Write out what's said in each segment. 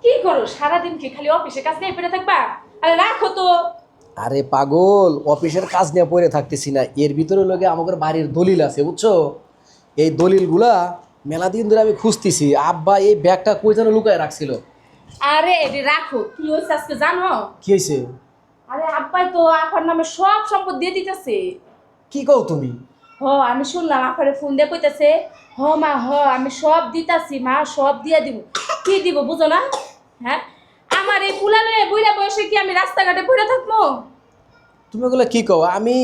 কি করো সারাদিন? কি খালি অফিসে কাজ নিয়ে পড়ে থাকবা? আরে রাখো তো। আরে পাগল, অফিসের কাজ নিয়ে পড়ে থাকতেছি না, এর ভিতরে লোকে আমাদের বাড়ির দলিল আছে বুঝছো। এই দলিলগুলা মেলা দিন ধরে আমি খুঁজতেছি। আব্বা এই ব্যাগটা কই যেন লুকায় রাখছিল। আরে এটি রাখো, কি হয়েছে আজকে জানো? কি হয়েছে? আরে আব্বাই তো আপার নামে সব সম্পদ দিয়ে দিতেছে। কি কও তুমি? আমি শুনলাম আপারে ফোন দিয়ে কইতাছে, মা আমি সব দিতাছি মা, সব দিয়ে দিব। কি দিব বুঝো না? হ্যাঁ, আমার এই পুলানো বুইড়া বয়সে কি আমি রাস্তাঘাটে পড়ে থাকবো? তুমি ওগুলো কি কও? আমি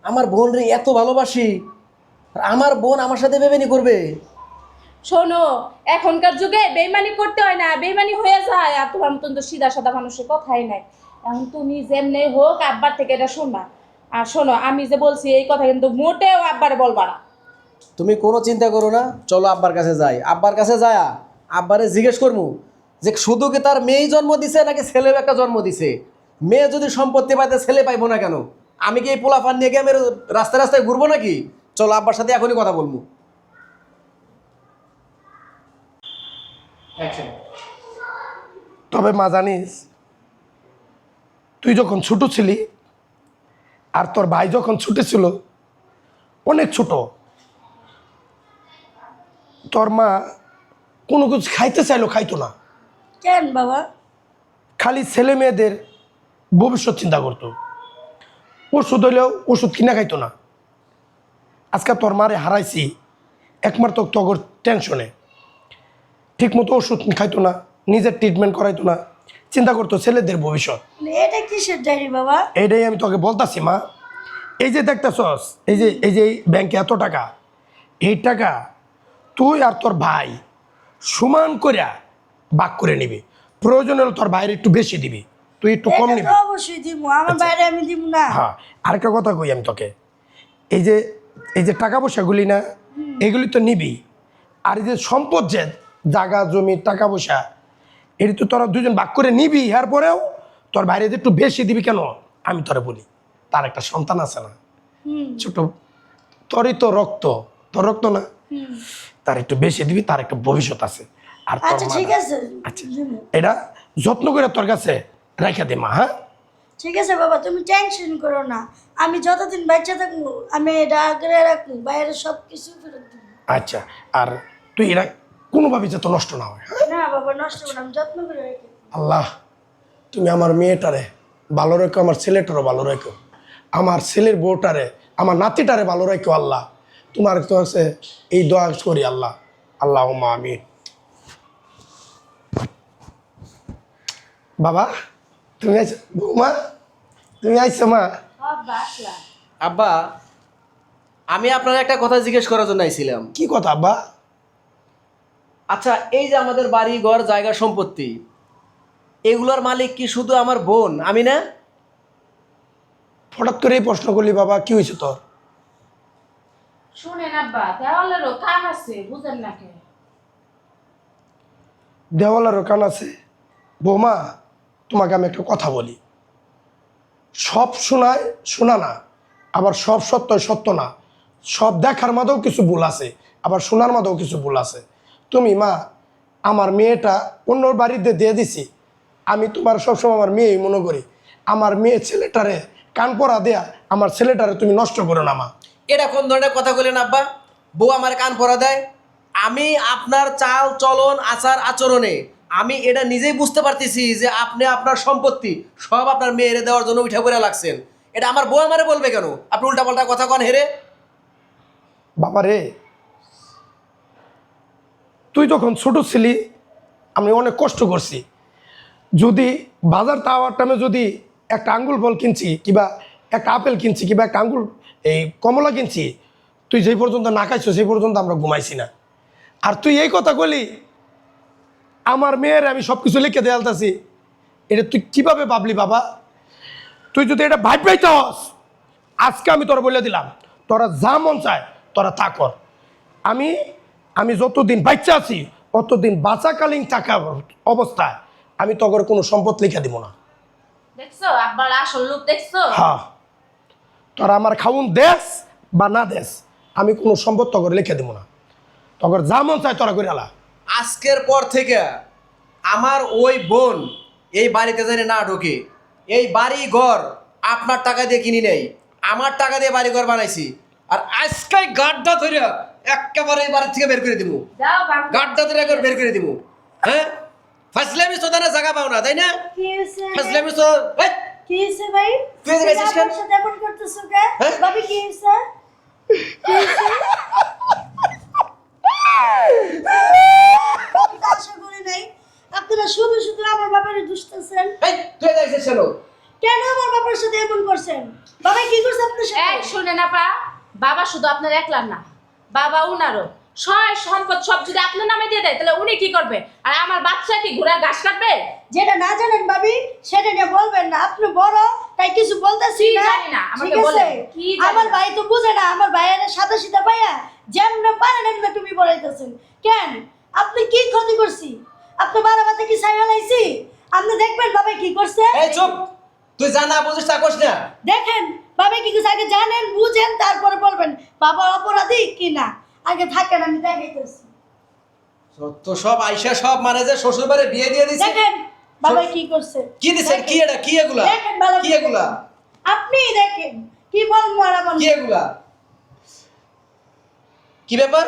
আমার বোন রে এত ভালোবাসি, আর আমার বোন আমার সাথে বেবেনি করবে? শোনো, এখনকার যুগে বেইমানি করতে হয় না, বেইমানি হয়ে যায়। আর তোমার মতন তো সিধা সাদা মানুষের কথাই নাই। এখন তুমি যেমনি হোক আব্বার থেকে এটা শোনবা। আর শোনো, আমি যে বলছি এই কথা কিন্তু মোটেও আব্বারে বলবা না। তুমি কোনো চিন্তা করো না, চলো আব্বার কাছে যাই। আব্বার কাছে যায়া আব্বারে জিজ্ঞেস করবো যে শুধু কি তার মেয়েই জন্ম দিছে নাকি ছেলেও একটা জন্ম দিছে। মেয়ে যদি সম্পত্তি পাইতে ছেলে পাইবো না কেন? আমি কি এই পোলাফান নিয়ে গিয়ে আমি রাস্তায় রাস্তায় ঘুরবো নাকি? চলো আব্বার সাথে এখনই কথা বলবো। তবে মা জানিস, তুই যখন ছোট ছিলি আর তোর ভাই যখন ছোট ছিল, অনেক ছোট, তোর মা কোনো কিছু খাইতে চাইলো খাইতো না। কেন বাবা? খালি ছেলে মেয়েদের ভবিষ্যৎ চিন্তা করতো। ওষুধ হইলেও ওষুধ কিনা খাইতো না। আজকে তোর মারে হারাইছি একমাত্র তগর টেনশনে। ঠিক মতো ওষুধ খাইতো না, নিজের ট্রিটমেন্ট করাইতো না, চিন্তা করতো ছেলেদের ভবিষ্যৎ। এটা কিসের ডায়েরি বাবা? এইটাই আমি তোকে বলতাছি মা। এই যে দেখতেছস, এই যে ব্যাংকে এত টাকা, এই টাকা তুই আর তোর ভাই সমান করিয়া ভাগ করে নিবি। প্রয়োজন হলে তোর ভাইয়ের একটু বেশি দিবি, তুই একটু কম এটা নিবি। তো অবশ্যই দিব, আমার বাইরে আমি দিব না। হ্যাঁ, আরেকটা কথা কই আমি তোকে, এই যে টাকা পয়সাগুলি না, এগুলি তো নিবি। আর এই যে সম্পদ, যে জায়গা জমি টাকা পয়সা, এটি তো তোরা দুজন ভাগ করে নিবি। এর পরেও তোর বাইরে যে একটু বেশি দিবি কেন, আমি তোরে বলি, তার একটা সন্তান আছে না, ছোট, তোরই তো রক্ত, তোর রক্ত না, তার একটু বেশি দিবি, তার একটা ভবিষ্যৎ আছে। আর তোর আচ্ছা ঠিক আছে, আচ্ছা, দিবো। এটা যত্ন করে তোর কাছে রাখা দে মা। হ্যাঁ, ঠিক আছে বাবা, তুমি টেনশন করো না। আমি যতদিন বাচ্চা থাকবো আমি এটা আগ্রে রাখবো, বাইরে সব কিছু ফেরত দিব। আচ্ছা। আর তুই এরা কোনোভাবে যাতে নষ্ট না হয়। হ্যাঁ? না বাবা, নষ্ট করো না, আমি যত্ন করে রাখি। আল্লাহ, তুমি আমার মেয়েটারে ভালো রেখো, আমার ছেলেটারও ভালো রেখো, আমার ছেলের বউটারে, আমার নাতিটারে ভালো রেখো। আল্লাহ, তোমার তো আছে এই দোয়া করি আল্লাহ। আল্লাহ মা আমি। বাবা, তুমি আইছো? বৌমা, তুমি আইছো মা? আব্বা, আমি আপনার একটা কথা জিজ্ঞেস করার জন্য আইছিলাম। কি কথা আব্বা? আচ্ছা, এই যে আমাদের বাড়ি ঘর জায়গা সম্পত্তি, এগুলোর মালিক কি শুধু আমার বোন, আমি না? হঠাৎ করে এই প্রশ্ন করলি বাবা, কি হয়েছে তোর? শুনেন আব্বা, দেওয়ালেরও কান আছে, বুঝেন না কে? দেওয়ালেরও কান আছে। বৌমা, তোমাকে আমি একটা কথা বলি, সব শোনায় শোনা না, আবার সব সত্য সত্য না। সব দেখার মাঝেও কিছু ভুল আছে, আবার শোনার মাঝেও কিছু ভুল আছে। তুমি মা, আমার মেয়েটা অন্য বাড়িতে দিয়ে দিছি, আমি তোমার সবসময় আমার মেয়েই মনে করি। আমার মেয়ে ছেলেটারে কান পরা দেয়া আমার ছেলেটারে তুমি নষ্ট করো না মা। এটা কোন ধরনের কথা বলেন আব্বা? বউ আমার কান পরা দেয়? আমি আপনার চাল চলন আচার আচরণে আমি এটা নিজেই বুঝতে পারতেছি যে আপনি আপনার সম্পত্তি সব আপনার মেয়েরে দেওয়ার জন্য উঠে পড়ে লাগছেন। এটা আমার বউ আমারে বলবে কেন? আপনি উল্টাপাল্টা কথা কন হেরে। বাবা রে, তুই যখন ছোট ছিলি আমি অনেক কষ্ট করছি। যদি বাজার যাওয়ার টাইমে যদি একটা আঙ্গুল ফল কিনছি, কিংবা একটা আপেল কিনছি, কিংবা একটা আঙ্গুল এই কমলা কিনছি, তুই যেই পর্যন্ত না খাইছো সেই পর্যন্ত আমরা ঘুমাইছি না। আর তুই এই কথা বলি আমার মেয়ের আমি সব কিছু লিখে দেয়ালতাছি, এটা তুই কিভাবে ভাবলি বাবা? তুই যদি এটা ভাই পাইতস, আজকে আমি তোরা বলে দিলাম, তোরা যা মন চায় তোরা তা কর। আমি আমি যতদিন বাচ্চা আছি অতদিন বাঁচাকালীন থাকা অবস্থায় আমি তোর কোনো সম্পদ লিখে দিব না। দেখছো আব্বার আসল রূপ দেখছো? হ্যাঁ, তোরা আমার খাউন দেশ বা না দেশ, আমি কোনো সম্পদ তোর লিখে দিব না। তোর যা মন চায় তোরা করে আলা। আজকের পর থেকে আমার ওই বোন এই বাড়িতে জানি না ঢোকে। এই বাড়ি ঘর আপনার টাকা দিয়ে কিনি নেই, আমার টাকা দিয়ে বাড়ি ঘর বানাইছি। আর আজকে গাড্ডা ধরে একেবারে এই বাড়ি থেকে বের করে দিব, যাও বাপ। গাড্ডা ধরে একবার বের করে দিব। হ্যাঁ, ফাসলামি সোদানা জায়গা পাও না, তাই না? কি হয়েছে ফাসলামি তো কি হয়েছে ভাই? তুই এদিকে আসিস কেন? আমার সাথে এমন করতেছো কে? হ্যাঁ? ভাবি কি হয়েছে? কি হয়েছে? আমি তো আশা করি নাই। আপনারা শুধু শুধু আমার বাবারে দুষতেছেন। এই তুই এদিকে আসিস কেন? কেন আমার বাবার সাথে এমন করছেন? বাবা কি করছে আপনার সাথে? এই শুনে না পা, বাবা শুধু আপনার একলার না, বাবা উনারও সয় সম্পদ সব যদি আপনার নামে দিয়ে দেয় তাহলে উনি কি করবে? আর আমার বাচ্চা কি ঘোড়ার ঘাস কাটবে? যেটা না জানেন ভাবি সেটা নিয়ে বলবেন না। আপনি বড় তাই কিছু বলতেছি কি না। জানি না, আমাকে ঠিক আছে? বলেন, কি জানি আমার না। ভাই তো বুঝে না। আমার ভাইয়ের সাদা সিধা পাইয়া যেমন পারেন এমনি তুমি বলাইতেছেন কেন? আপনি কি ক্ষতি করছি? আপনি বারাবাতে কি ছাই ফেলাইছি? আপনি দেখবেন বাবা কি করছে। এই চুপ, তুই জানা বুঝিস তা করিস না। দেখেন বাবা কি করছে আগে জানেন বুঝেন তারপরে বলবেন বাবা অপরাধী কি না। আগে থাকেন আমি দেখাইতেছি। সত্য সব আইসা সব মানে যে শ্বশুর বাড়ি বিয়ে দিয়ে দিছে। দেখেন বাবা কি করছে। কি দিছেন? কি এটা? কি এগুলা? দেখেন ভালো কি এগুলা? আপনি দেখেন কি বলবো আর আমার কি এগুলা? কি ব্যাপার?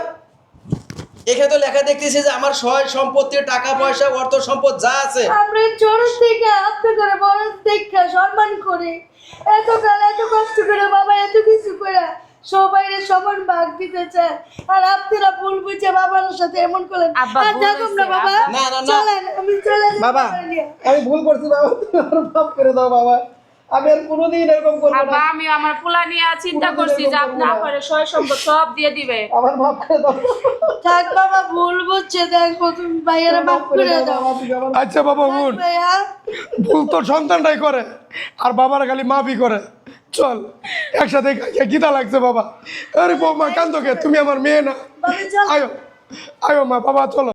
এখানে তো লেখা দেখতেছি যে আমার সয় সম্পত্তি, টাকা পয়সা, অর্থ সম্পদ যা আছে আমরা ছোট থেকে আপনাদের বড় দেখে সম্মান করে এতকাল এত কষ্ট করে বাবা এত কিছু করে সবাই সমান ভাগ দিতে চায় আর আপনারা ভুল বুঝে বাবার সাথে এমন করলেন। আব্বা আর ভুল থাকুন না হয়েছে, বাবা, আব্বা। না, না, না। চলেন আমি চলে যাই বাবা বাবার নিয়ে। আমি ভুল করছি বাবা, তুমি আমার মাফ করে দাও বাবা। আমি আর কোনোদিন এরকম করবো আব্বা না। আমি আমার পোলা নিয়ে চিন্তা কোনোদিন করছি যে এরকম আপনি করবো না। আপনার সয় সম্পদ সব দিয়ে দিবে। আমার মাফ করে দাও। থাক বাবা ভুল বুঝছে দেখো তুমি ভাইয়েরা মাফ করে দাও। বাবা, তুমি আমার আচ্ছা বাবা থাক বোন, ভাইয়া। ভুল তো সন্তানটাই করে আর বাবারা খালি মাফই করে। চল একসাথে খাইয়া গীতা লাগছে বাবা। আরে বৌমা কান্দোকে, তুমি আমার মেয়ে না? বাবা চল। আয়ো আয়ো মা, বাবা চলো।